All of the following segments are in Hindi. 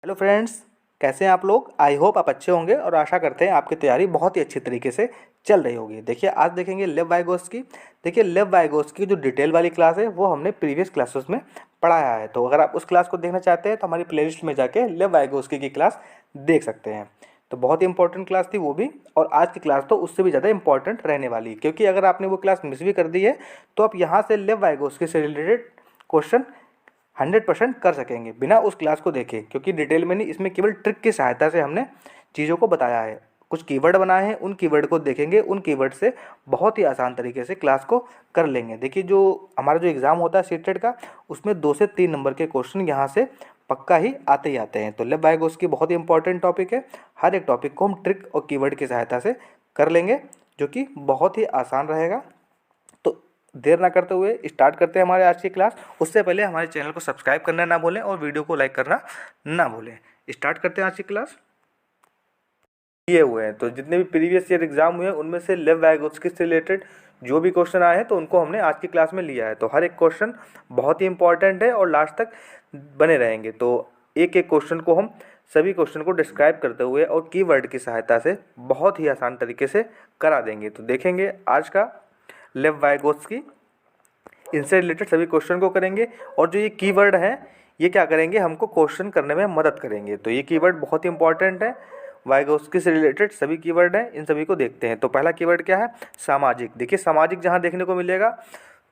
हेलो फ्रेंड्स, कैसे हैं आप लोग। आई होप आप अच्छे होंगे और आशा करते हैं आपकी तैयारी बहुत ही अच्छी तरीके से चल रही होगी। देखिए आज देखेंगे लेव वाइगोस की। देखिए लेव वाइगोस की जो डिटेल वाली क्लास है वो हमने प्रीवियस क्लासेस में पढ़ाया है, तो अगर आप उस क्लास को देखना चाहते हैं तो हमारी प्लेलिस्ट में जाके लेव वाइगोस्की की क्लास देख सकते हैं। तो बहुत ही इंपॉर्टेंट क्लास थी वो भी, और आज की क्लास तो उससे भी ज़्यादा इंपॉर्टेंट रहने वाली है, क्योंकि अगर आपने वो क्लास मिस भी कर दी है तो आप यहाँ से लेव वाइगोस्की से रिलेटेड क्वेश्चन 100% कर सकेंगे बिना उस क्लास को देखे, क्योंकि डिटेल में नहीं, इसमें केवल ट्रिक की सहायता से हमने चीज़ों को बताया है। कुछ कीवर्ड बनाए हैं, उन कीवर्ड को देखेंगे, उन कीवर्ड से बहुत ही आसान तरीके से क्लास को कर लेंगे। देखिए जो हमारा जो एग्ज़ाम होता है सीटेट का, उसमें 2 से 3 नंबर के क्वेश्चन यहाँ से पक्का ही आते हैं। तो लेव वाइगोस्की बहुत ही इंपॉर्टेंट टॉपिक है। हर एक टॉपिक को हम ट्रिक और कीवर्ड की सहायता से कर लेंगे, जो कि बहुत ही आसान रहेगा। तो देर ना करते हुए स्टार्ट करते हैं हमारे आज की क्लास। उससे पहले हमारे चैनल को सब्सक्राइब करना ना भूलें और वीडियो को लाइक करना ना भूलें। स्टार्ट करते हैं आज की क्लास। दिए हुए हैं तो जितने भी प्रीवियस ईयर एग्जाम हुए हैं उनमें से लेव वाइगोस्की से रिलेटेड जो भी क्वेश्चन आए हैं तो उनको हमने आज की क्लास में लिया है। तो हर एक क्वेश्चन बहुत ही इंपॉर्टेंट है और लास्ट तक बने रहेंगे। तो एक एक क्वेश्चन को हम सभी क्वेश्चन को डिस्क्राइब करते हुए और कीवर्ड की सहायता से बहुत ही आसान तरीके से करा देंगे। तो देखेंगे आज का लेव वाइगोस्की, इनसे रिलेटेड सभी क्वेश्चन को करेंगे, और जो ये कीवर्ड हैं ये क्या करेंगे, हमको क्वेश्चन करने में मदद करेंगे। तो ये कीवर्ड बहुत ही इंपॉर्टेंट है, वाइगोस्की से रिलेटेड सभी कीवर्ड हैं, इन सभी को देखते हैं। तो पहला कीवर्ड क्या है, सामाजिक। देखिए सामाजिक जहाँ देखने को मिलेगा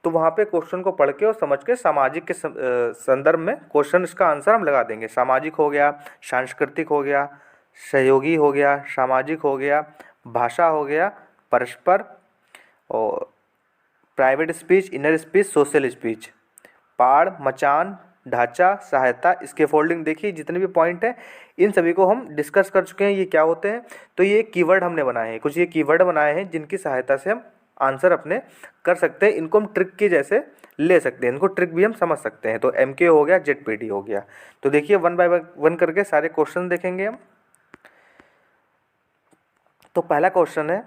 तो वहाँ पे क्वेश्चन को पढ़ के और समझ के सामाजिक के संदर्भ में क्वेश्चन इसका आंसर हम लगा देंगे। सामाजिक हो गया, सांस्कृतिक हो गया, सहयोगी हो गया, सामाजिक हो गया, भाषा हो गया, परस्पर, और private speech, inner speech, social speech, पाड़, मचान, ढांचा, सहायता, स्कैफोल्डिंग। देखिए जितने भी पॉइंट हैं इन सभी को हम डिस्कस कर चुके हैं, ये क्या होते हैं। तो ये कीवर्ड हमने बनाए हैं, कुछ ये कीवर्ड बनाए हैं जिनकी सहायता से हम आंसर अपने कर सकते हैं। इनको हम ट्रिक के जैसे ले सकते हैं, इनको ट्रिक भी हम समझ सकते हैं। तो MK हो गया, ZPD हो गया। तो देखिए वन बाय वन करके सारे क्वेश्चन देखेंगे हम। तो पहला क्वेश्चन है,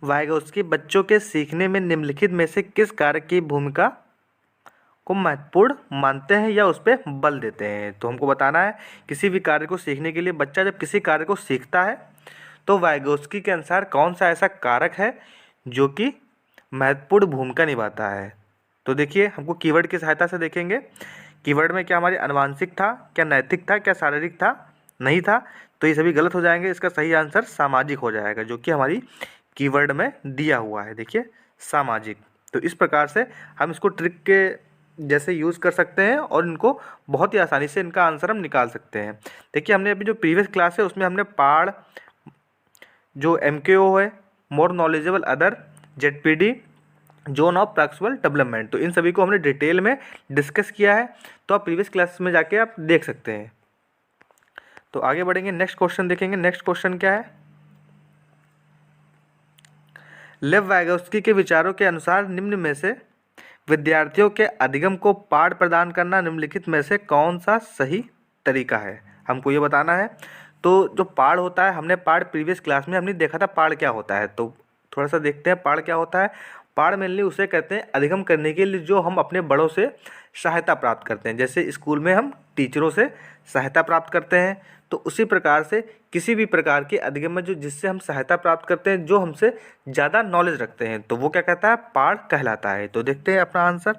वाइगोस्की बच्चों के सीखने में निम्नलिखित में से किस कार्य की भूमिका को महत्वपूर्ण मानते हैं या उस पर बल देते हैं। तो हमको बताना है किसी भी कार्य को सीखने के लिए बच्चा जब किसी कार्य को सीखता है तो वाइगोस्की के अनुसार कौन सा ऐसा कारक है जो कि महत्वपूर्ण भूमिका निभाता है। तो देखिए हमको कीवर्ड की सहायता से देखेंगे। कीवर्ड में क्या हमारी आनुवांशिक था, क्या नैतिक था, क्या शारीरिक था, नहीं था, तो ये सभी गलत हो जाएंगे। इसका सही आंसर सामाजिक हो जाएगा, जो कि हमारी कीवर्ड में दिया हुआ है। देखिए सामाजिक। तो इस प्रकार से हम इसको ट्रिक के जैसे यूज़ कर सकते हैं और इनको बहुत ही आसानी से इनका आंसर हम निकाल सकते हैं। देखिए हमने अभी जो प्रीवियस क्लास है उसमें हमने पाड़, जो MKO है, मोर knowledgeable other, ZPD, zone of practical development, तो इन सभी को हमने डिटेल में डिस्कस किया है। तो आप प्रीवियस क्लास में जाके आप देख सकते हैं। तो आगे बढ़ेंगे, नेक्स्ट क्वेश्चन देखेंगे। नेक्स्ट क्वेश्चन क्या है, लेव वाइगोस्की के विचारों के अनुसार निम्न में से विद्यार्थियों के अधिगम को पाठ प्रदान करना निम्नलिखित में से कौन सा सही तरीका है, हमको ये बताना है। तो जो पाठ होता है, हमने पाठ प्रीवियस क्लास में हमने देखा था पाठ क्या होता है, तो थोड़ा सा देखते हैं पाठ क्या होता है। पाठ मेनली उसे कहते हैं अधिगम करने के लिए जो हम अपने बड़ों से सहायता प्राप्त करते हैं। जैसे स्कूल में हम टीचरों से सहायता प्राप्त करते हैं, तो उसी प्रकार से किसी भी प्रकार के अधिगम में जो जिससे हम सहायता प्राप्त करते हैं, जो हमसे ज़्यादा नॉलेज रखते हैं, तो वो क्या कहता है, पाठ कहलाता है। तो देखते हैं अपना आंसर।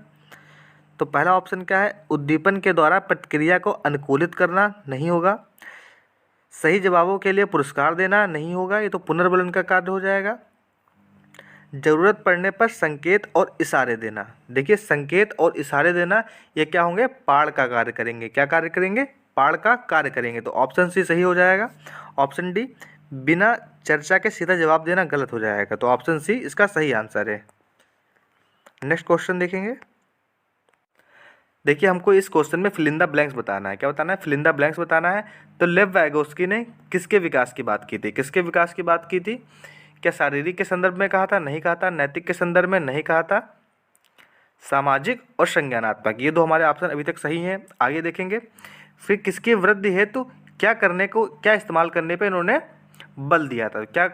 तो पहला ऑप्शन क्या है, उद्दीपन के द्वारा प्रतिक्रिया को अनुकूलित करना, नहीं होगा। सही जवाबों के लिए पुरस्कार देना, नहीं होगा, ये तो पुनर्बलन का कार्य हो जाएगा। ज़रूरत पड़ने पर संकेत और इशारे देना। देखिए संकेत और इशारे देना ये क्या होंगे, पाठ का कार्य करेंगे। क्या कार्य करेंगे, पाठ का कार्य करेंगे। तो ऑप्शन सी सही हो जाएगा। ऑप्शन डी, बिना चर्चा के सीधा जवाब देना, गलत हो जाएगा। तो ऑप्शन सी इसका सही आंसर है। नेक्स्ट क्वेश्चन देखेंगे। देखिए हमको इस क्वेश्चन में फिल इन द ब्लैंक्स बताना है। क्या बताना है, फिल इन द ब्लैंक्स बताना है। तो लेव वाइगोस्की ने किसके विकास की बात की थी, किसके विकास की बात की थी। क्या शारीरिक के संदर्भ में कहा था, नहीं कहा था। नैतिक के संदर्भ में, नहीं कहा था। सामाजिक और संज्ञानात्मक, ये दो हमारे ऑप्शन अभी तक सही हैं। आगे देखेंगे, फिर किसकी वृद्धि हेतु क्या करने को, क्या इस्तेमाल करने पे इन्होंने बल दिया था, क्या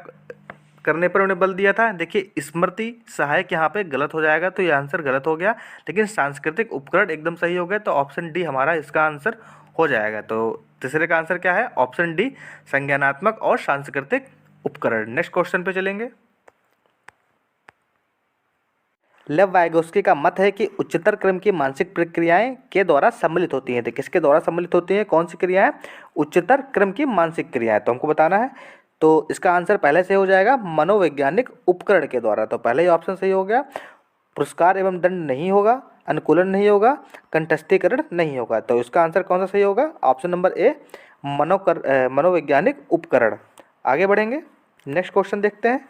करने पर उन्हें बल दिया था। देखिए स्मृति सहायक यहाँ पे गलत हो जाएगा, तो ये आंसर गलत हो गया। लेकिन सांस्कृतिक उपकरण एकदम सही हो गया। तो ऑप्शन डी हमारा इसका आंसर हो जाएगा। तो तीसरे का आंसर क्या है? ऑप्शन डी, संज्ञानात्मक और सांस्कृतिक उपकरण। नेक्स्ट क्वेश्चन पे चलेंगे। लेव वाइगोस्की का मत है कि उच्चतर क्रम की मानसिक प्रक्रियाएं के द्वारा सम्मिलित होती हैं। तो किसके द्वारा सम्मिलित होती हैं? कौन सी क्रियाएं? उच्चतर क्रम की मानसिक क्रियाएं। तो हमको बताना है। तो इसका आंसर पहले से हो जाएगा मनोवैज्ञानिक उपकरण के द्वारा। तो पहले ही ऑप्शन सही हो गया। पुरस्कार एवं दंड नहीं होगा, अनुकूलन नहीं होगा, कंठस्थीकरण नहीं होगा। तो इसका आंसर कौन सा सही होगा? ऑप्शन नंबर ए, मनोवैज्ञानिक उपकरण। आगे बढ़ेंगे, नेक्स्ट क्वेश्चन देखते हैं।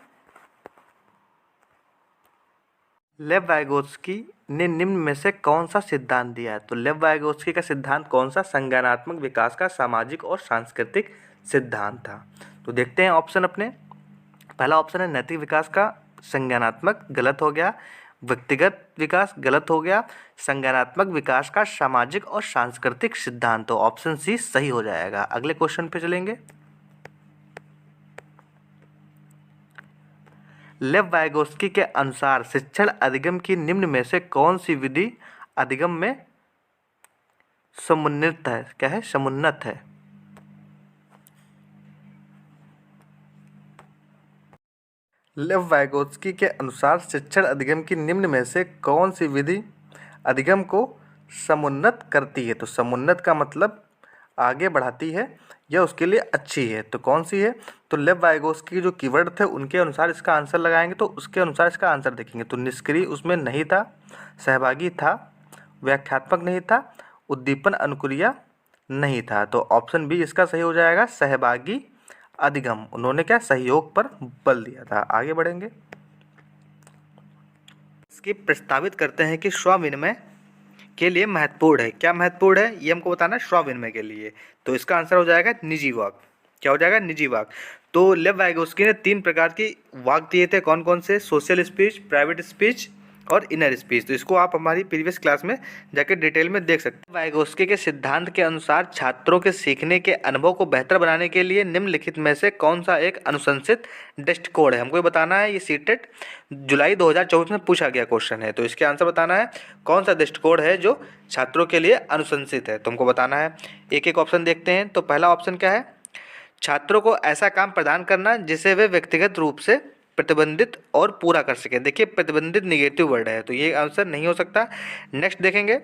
लेव वाइगोत्स्की ने निम्न में से कौन सा सिद्धांत दिया है? तो लेव वाइगोत्स्की का सिद्धांत कौन सा? संज्ञानात्मक विकास का सामाजिक और सांस्कृतिक सिद्धांत था। तो देखते हैं ऑप्शन अपने। पहला ऑप्शन है नैतिक विकास का संज्ञानात्मक, गलत हो गया। व्यक्तिगत विकास, गलत हो गया। संज्ञानात्मक विकास का सामाजिक और सांस्कृतिक सिद्धांत, तो ऑप्शन सी सही हो जाएगा। अगले क्वेश्चन पे चलेंगे। लेव वाइगोस्की के अनुसार शिक्षण अधिगम की निम्न में से कौन सी विधि अधिगम में समुन्नत है? क्या है? समुन्नत है। लेव वाइगोत्स्की के अनुसार शिक्षण अधिगम की निम्न में से कौन सी विधि अधिगम को समुन्नत करती है? तो समुन्नत का मतलब आगे बढ़ाती है या उसके लिए अच्छी है। तो कौन सी है? तो लेव वाइगोस्की जो कीवर्ड थे उनके अनुसार इसका आंसर लगाएंगे, तो उसके अनुसार इसका आंसर देखेंगे। तो निष्क्रिय उसमें नहीं था, सहभागी था, व्याख्यात्मक नहीं था, उद्दीपन अनुक्रिया नहीं था। तो ऑप्शन बी इसका सही हो जाएगा, सहभागी अधिगम। उन्होंने क्या? सहयोग पर बल दिया था। आगे बढ़ेंगे। इसकी प्रस्तावित करते हैं कि स्व विनिमय के लिए महत्वपूर्ण है। क्या महत्वपूर्ण है ये हमको बताना है, स्व विनिमय के लिए। तो इसका आंसर हो जाएगा निजी वाक। क्या हो जाएगा? निजी वाक। तो लेव वाइगोस्की ने 3 प्रकार की वाक दिए थे। कौन कौन से? सोशल स्पीच, प्राइवेट स्पीच और इनर स्पीच। तो इसको आप हमारी प्रीवियस क्लास में जाकर डिटेल में देख सकते हैं। वाइगोस्की के सिद्धांत के अनुसार छात्रों के सीखने के अनुभव को बेहतर बनाने के लिए निम्नलिखित में से कौन सा एक अनुशंसित दृष्टिकोण है? हमको ये बताना है। ये सीटेट जुलाई 2024 में पूछा गया क्वेश्चन है। तो इसके आंसर बताना है कौन सा दृष्टिकोण है जो छात्रों के लिए अनुशंसित है। तुमको बताना है। एक एक ऑप्शन देखते हैं। तो पहला ऑप्शन क्या है? छात्रों को ऐसा काम प्रदान करना जिसे वे व्यक्तिगत रूप से प्रतिबंधित और पूरा कर सके। देखिए प्रतिबंधित निगेटिव वर्ड है, तो ये आंसर नहीं हो सकता। नेक्स्ट देखेंगे।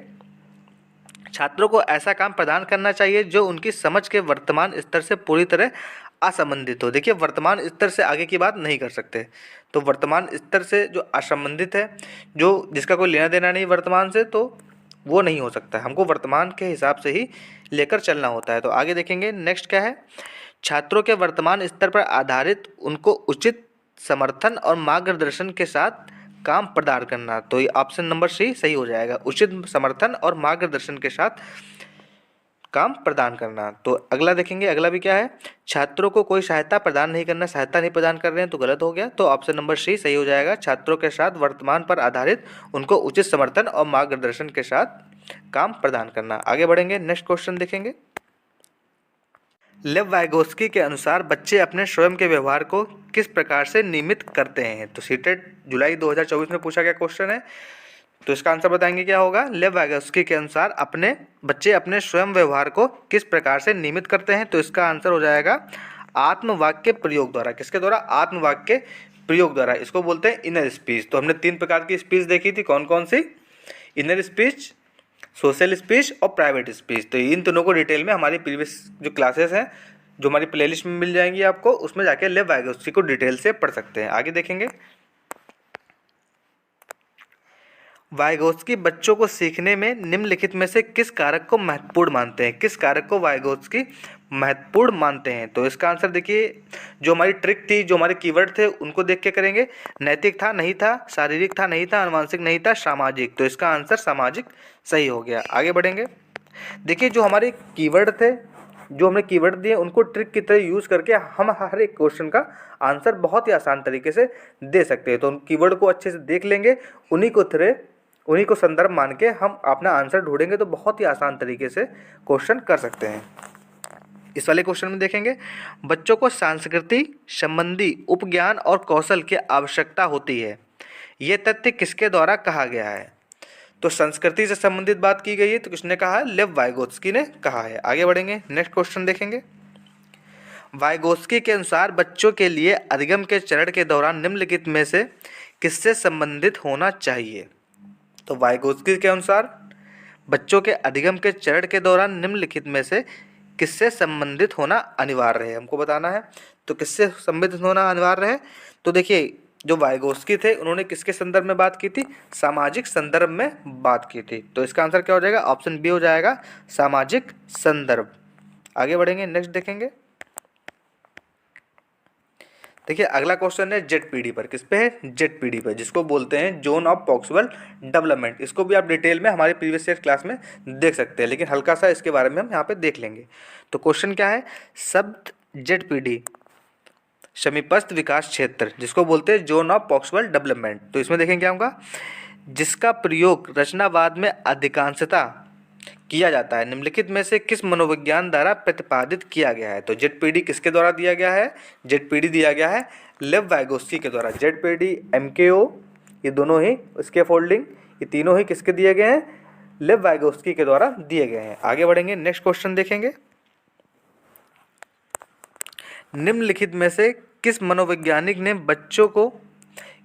छात्रों को ऐसा काम प्रदान करना चाहिए जो उनकी समझ के वर्तमान स्तर से पूरी तरह असंबंधित हो। देखिए वर्तमान स्तर से आगे की बात नहीं कर सकते। तो वर्तमान स्तर से जो असंबंधित है, जो जिसका कोई लेना देना नहीं वर्तमान से, तो वो नहीं हो सकता। हमको वर्तमान के हिसाब से ही लेकर चलना होता है। तो आगे देखेंगे। नेक्स्ट क्या है? छात्रों के वर्तमान स्तर पर आधारित उनको उचित समर्थन और मार्गदर्शन के साथ काम प्रदान करना। तो ये ऑप्शन नंबर सी सही हो जाएगा, उचित समर्थन और मार्गदर्शन के साथ काम प्रदान करना। तो अगला देखेंगे। अगला भी क्या है? छात्रों को कोई सहायता प्रदान नहीं करना। सहायता नहीं प्रदान कर रहे हैं तो गलत हो गया। तो ऑप्शन नंबर सी सही हो जाएगा, छात्रों के साथ वर्तमान पर आधारित उनको उचित समर्थन और मार्गदर्शन के साथ काम प्रदान करना। आगे बढ़ेंगे। नेक्स्ट क्वेश्चन देखेंगे। लेव वाइगोस्की के अनुसार बच्चे अपने स्वयं के व्यवहार को किस प्रकार से नियमित करते हैं? तो सीटेट जुलाई 2024 में पूछा गया क्वेश्चन है। तो इसका आंसर बताएंगे क्या होगा? लेव वाइगोस्की के अनुसार बच्चे अपने स्वयं व्यवहार को किस प्रकार से नियमित करते हैं? तो इसका आंसर हो जाएगा आत्मवाक्य के प्रयोग द्वारा। किसके द्वारा? आत्मवाक्य के प्रयोग द्वारा। इसको बोलते हैं इनर स्पीच। तो हमने 3 प्रकार की स्पीच देखी थी। कौन कौन सी? इनर स्पीच, सोशल स्पीच और प्राइवेट स्पीच। तो इन तीनों को डिटेल में हमारी प्रीवियस जो क्लासेस हैं, जो हमारी प्लेलिस्ट में मिल जाएंगी आपको, उसमें जाके लेव वाइगोस्की को डिटेल से पढ़ सकते हैं। आगे देखेंगे। वाइगोस्की बच्चों को सीखने में निम्नलिखित में से किस कारक को महत्वपूर्ण मानते हैं? किस कारक को वाइगोस्की महत्वपूर्ण मानते हैं? तो इसका आंसर देखिए, जो हमारी ट्रिक थी, जो हमारे कीवर्ड थे, उनको देख के करेंगे। नैतिक था, नहीं था। शारीरिक था, नहीं था। अनुवांशिक नहीं था। सामाजिक। तो इसका आंसर सामाजिक सही हो गया। आगे बढ़ेंगे। देखिए जो हमारे कीवर्ड थे, जो हमने कीवर्ड दिए, उनको ट्रिक की तरह यूज़ करके हम हर एक क्वेश्चन का आंसर बहुत ही आसान तरीके से दे सकते हैं। तो उन कीवर्ड को अच्छे से देख लेंगे, उन्हीं को संदर्भ मान के हम अपना आंसर ढूंढेंगे, तो बहुत ही आसान तरीके से क्वेश्चन कर सकते हैं। इस वाले क्वेश्चन में देखेंगे। बच्चों को संस्कृति संबंधी उपज्ञान और कौशल की आवश्यकता होती है, ये तथ्य किसके द्वारा कहा गया है? तो संस्कृति से संबंधित बात की गई है, तो किसने कहा है? लेव वाइगोत्स्की ने कहा है। आगे बढ़ेंगे, नेक्स्ट क्वेश्चन देखेंगे। वाइगोत्स्की के अनुसार बच्चों के लिए अधिगम के चरण के दौरान निम्नलिखित में से किससे संबंधित होना चाहिए? तो वाइगोत्स्की के अनुसार बच्चों के अधिगम के चरण के दौरान निम्नलिखित में से किससे संबंधित होना अनिवार्य है, हमको बताना है। तो किससे संबंधित होना अनिवार्य है? तो देखिए, जो वाइगोत्स्की थे उन्होंने किसके संदर्भ में बात की थी? सामाजिक संदर्भ में बात की थी। तो इसका आंसर क्या हो जाएगा? ऑप्शन बी हो जाएगा, सामाजिक संदर्भ। आगे बढ़ेंगे, नेक्स्ट देखेंगे। देखिए अगला क्वेश्चन है जेडपीडी पर। किस पे है? जेडपीडी पर, जिसको बोलते हैं जोन ऑफ पॉक्सवेल डेवलपमेंट। इसको भी आप डिटेल में हमारे प्रीवियस ईयर क्लास में देख सकते हैं, लेकिन हल्का सा इसके बारे में हम यहाँ पे देख लेंगे। तो क्वेश्चन क्या है? शब्द जेडपीडी समीपस्थ विकास क्षेत्र, जिसको बोलते हैं जोन ऑफ पॉक्सवेल डेवलपमेंट। तो इसमें देखें क्या होगा? जिसका प्रयोग रचनावाद में अधिकांशतः किया जाता है, निम्नलिखित में से किस मनोविज्ञान द्वारा प्रतिपादित किया गया है? तो जेडपीडी किसके द्वारा दिया गया है? जेडपीडी दिया गया है लेव वाइगोत्स्की के द्वारा। जेडपीडी, एमकेओ, ये दोनों ही स्कैफोल्डिंग, ये तीनों ही किसके दिए गए हैं? लेव वाइगोत्स्की के द्वारा दिए गए हैं। आगे बढ़ेंगे, नेक्स्ट क्वेश्चन देखेंगे। निम्नलिखित में से किस मनोवैज्ञानिक ने बच्चों को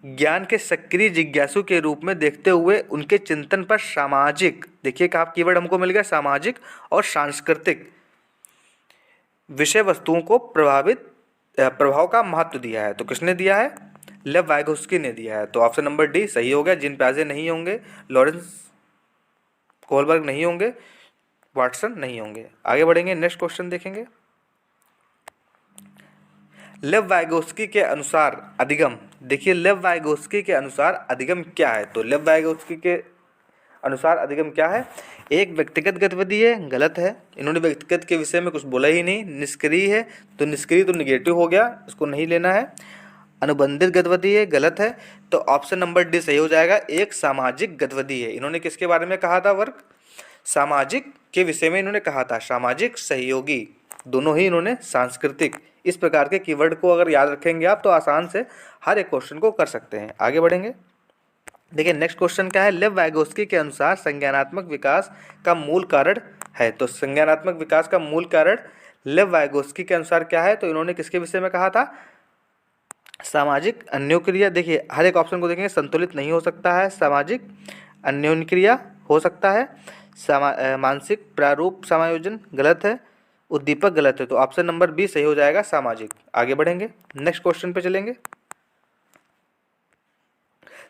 ज्ञान के सक्रिय जिज्ञासु के रूप में देखते हुए उनके चिंतन पर सामाजिक, देखिए कहा कीवर्ड हमको मिल गया, सामाजिक और सांस्कृतिक विषय वस्तुओं को प्रभाव का महत्व दिया है? तो किसने दिया है? लेव वाइगोत्स्की ने दिया है। तो ऑप्शन नंबर डी सही हो गया। जीन पियाजे नहीं होंगे, लॉरेंस कोहलबर्ग नहीं होंगे, वाटसन नहीं होंगे। आगे बढ़ेंगे, नेक्स्ट क्वेश्चन देखेंगे। लेव वाइगोत्स्की के अनुसार अधिगम, देखिए लेव वाइगोत्स्की के अनुसार अधिगम क्या है? तो लेव वाइगोत्स्की के अनुसार अधिगम क्या है? एक व्यक्तिगत गतिविधि है, गलत है। इन्होंने व्यक्तिगत के विषय में कुछ बोला ही नहीं। निष्क्रिय है, तो निष्क्रिय तो निगेटिव हो गया, इसको नहीं लेना है। अनुबंधित गतिविधि है, गलत है। तो ऑप्शन नंबर डी सही हो जाएगा, एक सामाजिक गतिविधि है। इन्होंने किसके बारे में कहा था? वर्क सामाजिक के विषय में इन्होंने कहा था। सामाजिक, सहयोगी, दोनों ही इन्होंने, सांस्कृतिक। इस प्रकार के कीवर्ड को अगर याद रखेंगे आप तो आसान से हर एक क्वेश्चन को कर सकते हैं। आगे बढ़ेंगे, देखिए नेक्स्ट क्वेश्चन क्या है? लेव वाइगोत्स्की के अनुसार संज्ञानात्मक विकास का मूल कारण है। तो संज्ञानात्मक विकास का मूल कारण लेव वाइगोत्स्की के अनुसार क्या है? तो इन्होंने किसके विषय में कहा था? सामाजिक अन्योन्क्रिया। देखिए हर एक ऑप्शन को देखेंगे, संतुलित नहीं हो सकता है, सामाजिक अन्योन्क्रिया हो सकता है, मानसिक प्रारूप समायोजन गलत है, उद्दीपक गलत है। तो ऑप्शन नंबर बी सही हो जाएगा, सामाजिक। आगे बढ़ेंगे, नेक्स्ट क्वेश्चन पे चलेंगे।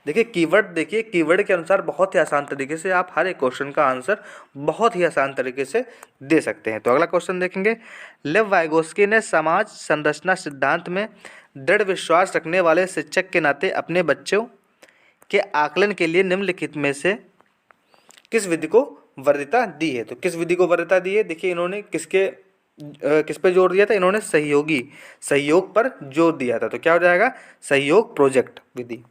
देखिए कीवर्ड, देखिए कीवर्ड के अनुसार बहुत ही आसान तरीके से आप हर एक क्वेश्चन का आंसर बहुत ही आसान तरीके से दे सकते हैं। तो अगला क्वेश्चन देखेंगे। लेव वाइगोत्स्की ने समाज संरचना सिद्धांत में दृढ़ विश्वास रखने वाले शिक्षक के नाते अपने बच्चों के आकलन के लिए निम्नलिखित में से किस विधि को वरीयता दी है? तो किस विधि को वरीयता दी है? देखिए इन्होंने किस पे जोर दिया था? इन्होंने सहयोग पर जोर दिया था। तो क्या हो जाएगा? सहयोग प्रोजेक्ट विधि।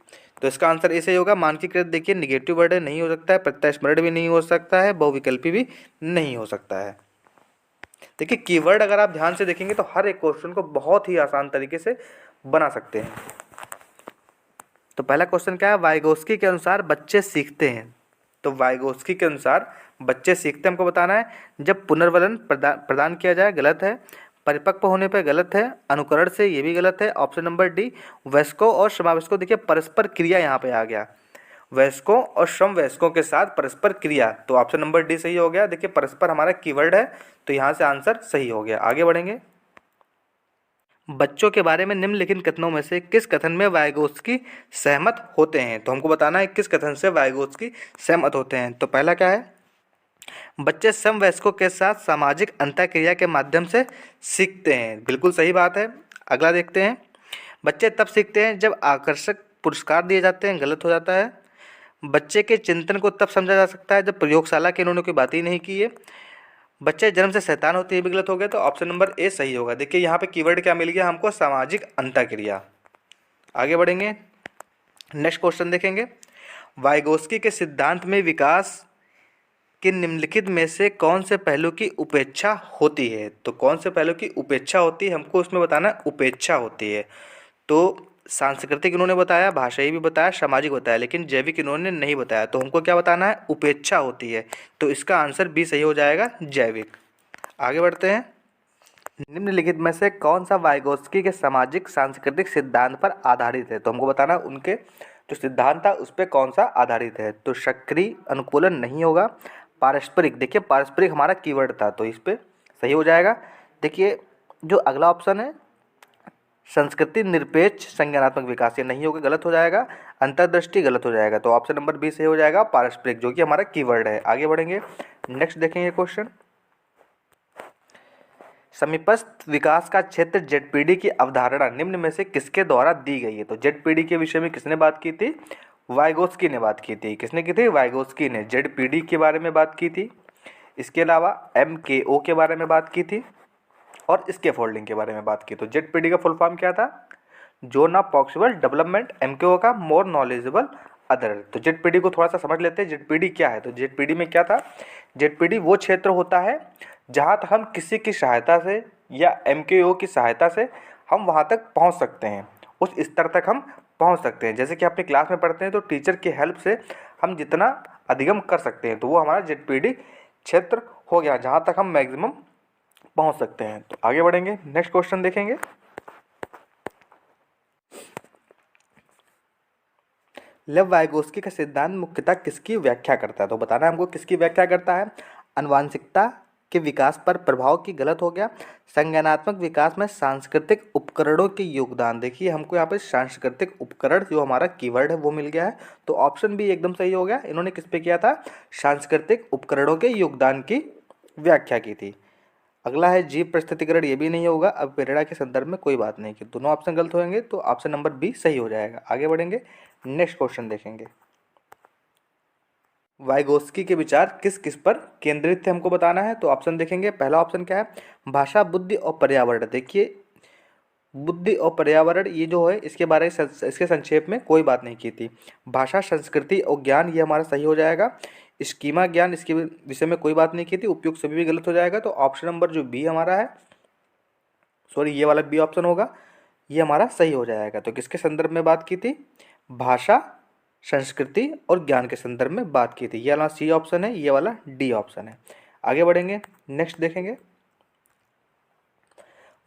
तो इसका आंसर ऐसे होगा। मानकीकृत, देखिए निगेटिव वर्ड है, नहीं हो सकता है। प्रत्यास्मरण भी नहीं हो सकता है, बहुविकल्पी भी नहीं हो सकता है। देखिए कीवर्ड अगर आप ध्यान से देखेंगे तो हर एक क्वेश्चन को बहुत ही आसान तरीके से बना सकते हैं। तो पहला क्वेश्चन क्या है? वाइगोत्स्की के अनुसार बच्चे सीखते हैं। तो वाइगोत्स्की के अनुसार बच्चे सीखते, हमको बताना है जब पुनर्वलन प्रदान किया जाए, गलत है। परिपक्व होने पर, गलत है। अनुकरण से, ये भी गलत है। ऑप्शन नंबर डी वयस्कों और समवयस्कों, देखिए परस्पर क्रिया यहाँ पे आ गया, वयस्कों और समवयस्कों के साथ परस्पर क्रिया। तो ऑप्शन नंबर डी सही हो गया। देखिए परस्पर हमारा कीवर्ड है, तो यहाँ से आंसर सही हो गया। आगे बढ़ेंगे। बच्चों के बारे में निम्नलिखित कथनों में से किस कथन में वाइगोत्स्की सहमत होते हैं? तो हमको बताना है किस कथन से वाइगोत्स्की सहमत होते हैं। तो पहला क्या है? बच्चे समवयस्कों के साथ सामाजिक अंतःक्रिया के माध्यम से सीखते हैं, बिल्कुल सही बात है। अगला देखते हैं। बच्चे तब सीखते हैं जब आकर्षक पुरस्कार दिए जाते हैं, गलत हो जाता है। बच्चे के चिंतन को तब समझा जा सकता है जब प्रयोगशाला की इन्होंने कोई बात ही नहीं की है। बच्चे जन्म से शैतान होते हैं, भी गलत हो गया। तो ऑप्शन नंबर ए सही होगा। देखिए यहाँ पे कीवर्ड क्या मिल गया हमको? सामाजिक अंतःक्रिया। आगे बढ़ेंगे, नेक्स्ट क्वेश्चन देखेंगे। वाइगोत्स्की के सिद्धांत में विकास कि निम्नलिखित में से कौन से पहलू की उपेक्षा होती है? तो कौन से पहलू की उपेक्षा होती है, हमको उसमें बताना, उपेक्षा होती है। तो सांस्कृतिक इन्होंने बताया, भाषाई भी बताया, सामाजिक बताया, लेकिन जैविक इन्होंने नहीं बताया। तो हमको क्या बताना है? उपेक्षा होती है। तो इसका आंसर बी सही हो जाएगा, जैविक। आगे बढ़ते हैं। निम्नलिखित में से कौन सा वाइगोत्स्की के सामाजिक सांस्कृतिक सिद्धांत पर आधारित है? तो हमको बताना उनके जो सिद्धांत था उस पर कौन सा आधारित है। तो सक्रिय अनुकूलन नहीं होगा। पारस्परिक, देखिए पारस्परिक हमारा कीवर्ड था तो इस पे सही हो जाएगा। देखिए जो अगला ऑप्शन है संस्कृति निरपेक्ष संज्ञानात्मक विकास, ये नहीं होगा, गलत हो जाएगा। अंतर्दृष्टि गलत हो जाएगा। तो ऑप्शन नंबर बी सही हो जाएगा, पारस्परिक, जो कि हमारा कीवर्ड है। आगे बढ़ेंगे, नेक्स्ट देखेंगे क्वेश्चन। समीपस्थ विकास का क्षेत्र जेडपीडी की अवधारणा निम्न में से किसके द्वारा दी गई है? तो जेडपीडी के विषय में किसने बात की थी? वाइगोत्स्की ने बात की थी। किसने की थी? वाइगोत्स्की ने जेडपीडी के बारे में बात की थी। इसके अलावा एमकेओ के बारे में बात की थी और स्कैफोल्डिंग के बारे में बात की। तो जेडपीडी का फुल फॉर्म क्या था? Zone of possible development. MKO का मोर नॉलेजेबल अदर। तो जेडपीडी को थोड़ा सा समझ लेते हैं, जेडपीडी क्या है। तो जेडपीडी में क्या था? जेडपीडी वो क्षेत्र होता है जहाँ तक हम किसी की सहायता से या एमकेओ की सहायता से हम वहाँ तक पहुँच सकते हैं, उस स्तर तक हम पहुँच सकते हैं। जैसे कि अपनी क्लास में पढ़ते हैं तो टीचर की हेल्प से हम जितना अधिगम कर सकते हैं, तो वो हमारा जेडपीडी क्षेत्र हो गया जहाँ तक हम मैक्सिमम पहुँच सकते हैं। तो आगे बढ़ेंगे, नेक्स्ट क्वेश्चन देखेंगे। लेव वाइगोत्स्की का सिद्धांत मुख्यतः किसकी व्याख्या करता है? तो बताना है हमको किसकी व्याख्या करता है। आनुवांशिकता के विकास पर प्रभाव की, गलत हो गया। संज्ञानात्मक विकास में सांस्कृतिक उपकरणों के योगदान, देखिए हमको यहाँ पे सांस्कृतिक उपकरण जो हमारा कीवर्ड है वो मिल गया है। तो ऑप्शन बी एकदम सही हो गया। इन्होंने किस पे किया था? सांस्कृतिक उपकरणों के योगदान की व्याख्या की थी। अगला है जीव प्रस्तुतिकरण, ये भी नहीं होगा। अब प्रेरणा के संदर्भ में कोई बात नहीं की, दोनों ऑप्शन गलत होंगे। तो ऑप्शन नंबर बी सही हो जाएगा। आगे बढ़ेंगे, नेक्स्ट क्वेश्चन देखेंगे। वाइगोत्स्की के विचार किस किस पर केंद्रित थे हमको बताना है। तो ऑप्शन देखेंगे, पहला ऑप्शन क्या है? भाषा, बुद्धि और पर्यावरण। देखिए बुद्धि और पर्यावरण ये जो है इसके बारे में इसके संक्षेप में कोई बात नहीं की थी। भाषा, संस्कृति और ज्ञान ये हमारा सही हो जाएगा। स्कीमा ज्ञान, इसके विषय में कोई बात नहीं की थी। उपयुक्त सभी भी गलत हो जाएगा। तो ऑप्शन नंबर जो बी हमारा है, सॉरी ये वाला बी ऑप्शन होगा, ये हमारा सही हो जाएगा। तो किसके संदर्भ में बात की थी? भाषा, संस्कृति और ज्ञान के संदर्भ में बात की थी। ये वाला सी ऑप्शन है, ये वाला डी ऑप्शन है। आगे बढ़ेंगे, नेक्स्ट देखेंगे।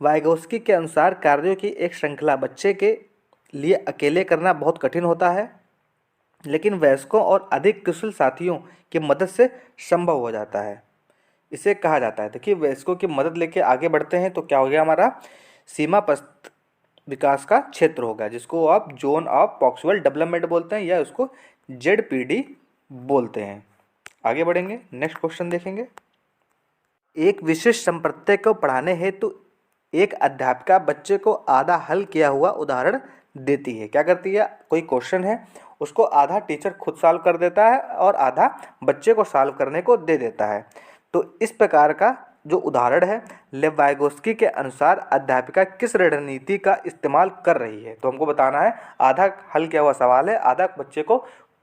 वाइगोत्स्की के अनुसार कार्यों की एक श्रृंखला बच्चे के लिए अकेले करना बहुत कठिन होता है, लेकिन वयस्कों और अधिक कुशल साथियों की मदद से संभव हो जाता है। इसे कहा जाता है, देखिए वयस्कों की मदद लेके आगे बढ़ते हैं तो क्या हो गया हमारा? सीमापस्थ विकास का क्षेत्र होगा, जिसको आप जोन ऑफ पॉसिबल डेवलपमेंट बोलते हैं या उसको जेडपीडी बोलते हैं। आगे बढ़ेंगे, नेक्स्ट क्वेश्चन देखेंगे। एक विशिष्ट संप्रत्यय को पढ़ाने हेतु एक अध्यापिका बच्चे को आधा हल किया हुआ उदाहरण देती है। क्या करती है? कोई क्वेश्चन है उसको आधा टीचर खुद सॉल्व कर देता है और आधा बच्चे को सॉल्व करने को दे देता है। तो इस प्रकार का जो उदाहरण है, लेव वाइगोत्स्की के अनुसार अध्यापिका किस रणनीति का इस्तेमाल कर रही है? तो हमको बताना है आधा हल किया हुआ सवाल है, आधा बच्चे को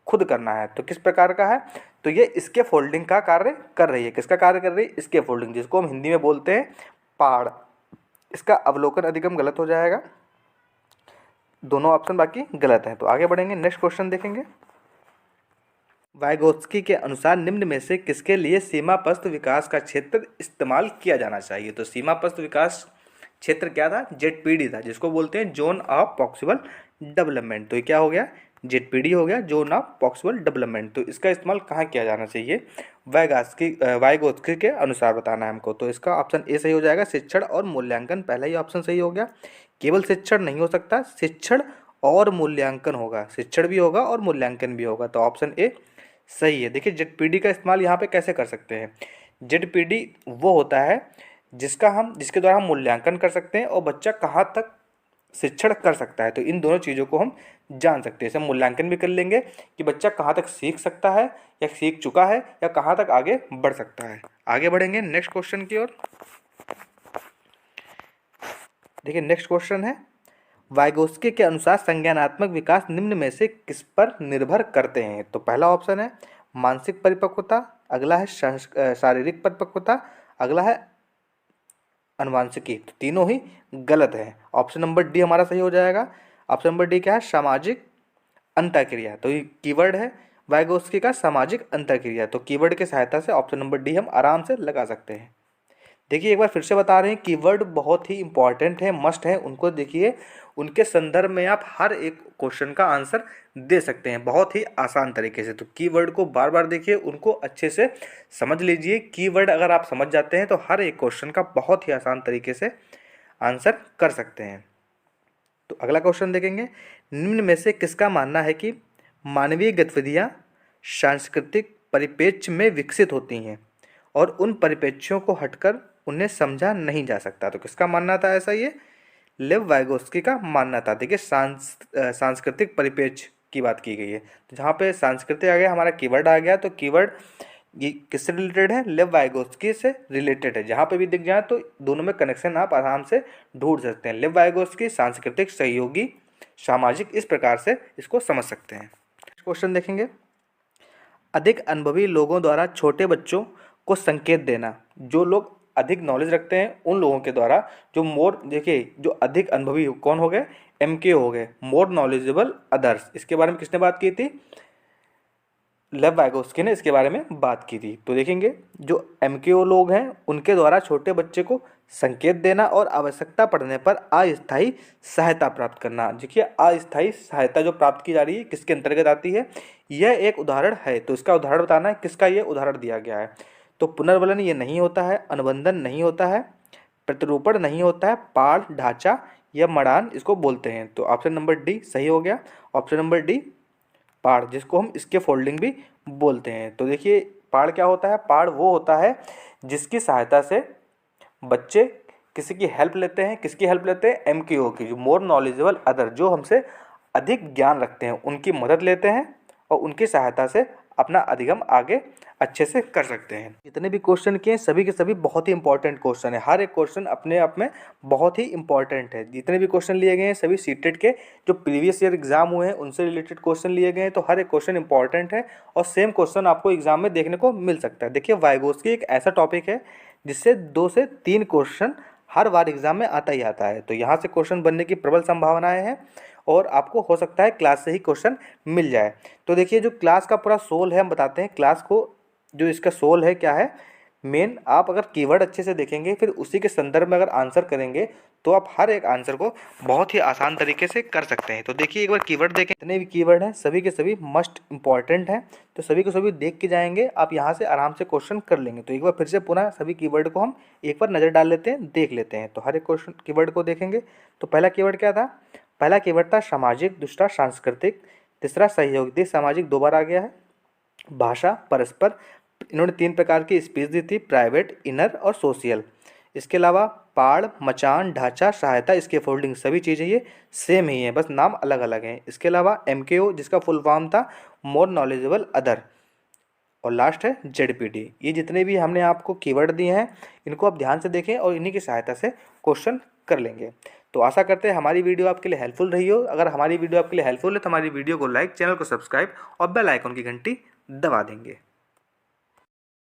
खुद करना है। तो किस प्रकार का है? तो ये इसके फोल्डिंग का कार्य कर रही है। किसका कार्य कर रही है? इसके फोल्डिंग, जिसको हम हिंदी में बोलते हैं पाड़। इसका अवलोकन अधिगम गलत हो जाएगा। दोनों ऑप्शन बाकी गलत हैं। तो आगे बढ़ेंगे, नेक्स्ट क्वेश्चन देखेंगे। वाइगोत्स्की के अनुसार निम्न में से किसके लिए सीमापस्थ विकास का क्षेत्र इस्तेमाल किया जाना चाहिए? तो सीमापस्थ विकास क्षेत्र क्या था? जेडपीडी था, जिसको बोलते हैं जोन ऑफ पॉसिबल डेवलपमेंट। तो ये क्या हो गया? जेडपीडी हो गया, जोन ऑफ पॉसिबल डेवलपमेंट। तो इसका इस्तेमाल कहाँ किया जाना चाहिए? वाइगोत्स्की के अनुसार बताना है हमको। तो इसका ऑप्शन ए सही हो जाएगा, शिक्षण और मूल्यांकन। पहला ही ऑप्शन सही हो गया। केवल शिक्षण नहीं हो सकता, शिक्षण और मूल्यांकन होगा, शिक्षण भी होगा और मूल्यांकन भी होगा। तो ऑप्शन ए सही है। देखिए जेडपीडी का इस्तेमाल यहाँ पे कैसे कर सकते हैं? जेडपीडी वो होता है जिसके द्वारा हम मूल्यांकन कर सकते हैं और बच्चा कहाँ तक शिक्षण कर सकता है। तो इन दोनों चीज़ों को हम जान सकते हैं। इसे मूल्यांकन भी कर लेंगे कि बच्चा कहाँ तक सीख सकता है या सीख चुका है या कहाँ तक आगे बढ़ सकता है। आगे बढ़ेंगे नेक्स्ट क्वेश्चन की ओर। देखिए नेक्स्ट क्वेश्चन है, वाइगोत्स्की के अनुसार संज्ञानात्मक विकास निम्न में से किस पर निर्भर करते हैं? तो पहला ऑप्शन है मानसिक परिपक्वता, अगला है शारीरिक परिपक्वता, अगला है अनुवांशिकी। तो तीनों ही गलत है। ऑप्शन नंबर डी हमारा सही हो जाएगा। ऑप्शन नंबर डी क्या है, सामाजिक अंतःक्रिया। तो ये कीवर्ड है वाइगोत्स्की का, सामाजिक अंतःक्रिया। तो कीवर्ड की सहायता से ऑप्शन नंबर डी हम आराम से लगा सकते हैं। देखिए एक बार फिर से बता रहे हैं, कीवर्ड बहुत ही इंपॉर्टेंट है, मस्ट है, उनको देखिए, उनके संदर्भ में आप हर एक क्वेश्चन का आंसर दे सकते हैं बहुत ही आसान तरीके से। तो कीवर्ड को बार बार देखिए, उनको अच्छे से समझ लीजिए। कीवर्ड अगर आप समझ जाते हैं तो हर एक क्वेश्चन का बहुत ही आसान तरीके से आंसर कर सकते हैं। तो अगला क्वेश्चन देखेंगे, निम्न में से किसका मानना है कि मानवीय गतिविधियाँ सांस्कृतिक परिप्रेक्ष्य में विकसित होती हैं और उन परिप्रेक्ष्यों को हटकर उन्हें समझा नहीं जा सकता। तो किसका मानना था ऐसा, ये लेव वाइगोत्स्की का मानना था। देखिए सांस्कृतिक परिप्रेक्ष्य की बात की गई है, तो जहाँ पे सांस्कृतिक आ गया, हमारा कीवर्ड आ गया, तो कीवर्ड ये किससे रिलेटेड है, लेव वाइगोत्स्की से रिलेटेड है। जहाँ पे भी दिख जाए तो दोनों में कनेक्शन आप आराम से ढूंढ सकते हैं। लेव वाइगोत्स्की सांस्कृतिक सहयोगी सामाजिक, इस प्रकार से इसको समझ सकते हैं। क्वेश्चन देखेंगे, अधिक अनुभवी लोगों द्वारा छोटे बच्चों को संकेत देना। जो लोग अधिक नॉलेज रखते हैं उन लोगों के द्वारा, जो मोर, देखिए जो अधिक अनुभवी कौन हो गए, MK हो गए, मोर नॉलेजेबल अदर्स। इसके बारे में किसने बात की थी, लेव वाइगोत्स्की ने इसके बारे में बात की थी। तो देखेंगे जो MKO लोग हैं उनके द्वारा छोटे बच्चे को संकेत देना और आवश्यकता पड़ने पर अस्थायी सहायता प्राप्त करना। देखिए अस्थायी सहायता जो प्राप्त की जा रही है किसके अंतर्गत आती है, यह एक उदाहरण है। तो इसका उदाहरण बताना है, किसका ये उदाहरण दिया गया है। तो पुनर्वलन ये नहीं होता है, अनुबंधन नहीं होता है, प्रतिरूपण नहीं होता है, पाड़, ढांचा या मड़ान इसको बोलते हैं। तो ऑप्शन नंबर डी सही हो गया। ऑप्शन नंबर डी पाड़, जिसको हम इसके फोल्डिंग भी बोलते हैं। तो देखिए पाड़ क्या होता है, पाड़ वो होता है जिसकी सहायता से बच्चे किसी की हेल्प लेते हैं। किसकी हेल्प लेते हैं, MKO की, जो मोर नॉलेजेबल अदर, जो हमसे अधिक ज्ञान रखते हैं, उनकी मदद लेते हैं और उनकी सहायता से अपना अधिगम आगे अच्छे से कर सकते हैं। जितने भी क्वेश्चन किए सभी के सभी बहुत ही इंपॉर्टेंट क्वेश्चन है। हर एक क्वेश्चन अपने आप में बहुत ही इंपॉर्टेंट है। जितने भी क्वेश्चन लिए गए हैं सभी सीटेट के जो प्रीवियस ईयर एग्जाम हुए हैं उनसे रिलेटेड क्वेश्चन लिए गए हैं। तो हर एक क्वेश्चन इंपॉर्टेंट है और सेम क्वेश्चन आपको एग्जाम में देखने को मिल सकता है। देखिए वाइगोत्स्की एक ऐसा टॉपिक है जिससे 2 से 3 क्वेश्चन हर बार एग्जाम में आता ही आता है। तो यहाँ से क्वेश्चन बनने की प्रबल संभावनाएं हैं और आपको हो सकता है क्लास से ही क्वेश्चन मिल जाए। तो देखिए जो क्लास का पूरा सोल है, हम बताते हैं क्लास को, जो इसका सोल है क्या है मेन। आप अगर कीवर्ड अच्छे से देखेंगे फिर उसी के संदर्भ में अगर आंसर करेंगे तो आप हर एक आंसर को बहुत ही आसान तरीके से कर सकते हैं। तो देखिए एक बार कीवर्ड देखें, जितने भी कीवर्ड हैं सभी के सभी मस्ट इंपॉर्टेंट हैं। तो सभी को सभी देख के जाएंगे, आप यहाँ से आराम से क्वेश्चन कर लेंगे। तो एक बार फिर से पुनः सभी कीवर्ड को हम एक बार नज़र डाल लेते हैं, देख लेते हैं। तो हर एक क्वेश्चन कीवर्ड को देखेंगे। तो पहला कीवर्ड क्या था, पहला कीवर्ड था सामाजिक, दूसरा सांस्कृतिक, तीसरा सहयोगी, सामाजिक 2 बार आ गया है, भाषा, परस्पर, इन्होंने 3 प्रकार की स्पीच दी थी, प्राइवेट, इनर और सोशल। इसके अलावा पाड़, मचान, ढांचा, सहायता, इसके फोल्डिंग, सभी चीज़ें ये सेम ही हैं, बस नाम अलग अलग हैं। इसके अलावा MKO जिसका फुल फॉर्म था मोर नॉलेजेबल अदर, और लास्ट है ZPD। ये जितने भी हमने आपको कीवर्ड दिए हैं इनको आप ध्यान से देखें और इन्हीं की सहायता से क्वेश्चन कर लेंगे। तो आशा करते हैं हमारी वीडियो आपके लिए हेल्पफुल रही हो। अगर हमारी वीडियो आपके लिए हेल्पफुल है तो हमारी वीडियो को लाइक, चैनल को सब्सक्राइब और बेल आइकन की घंटी दबा देंगे।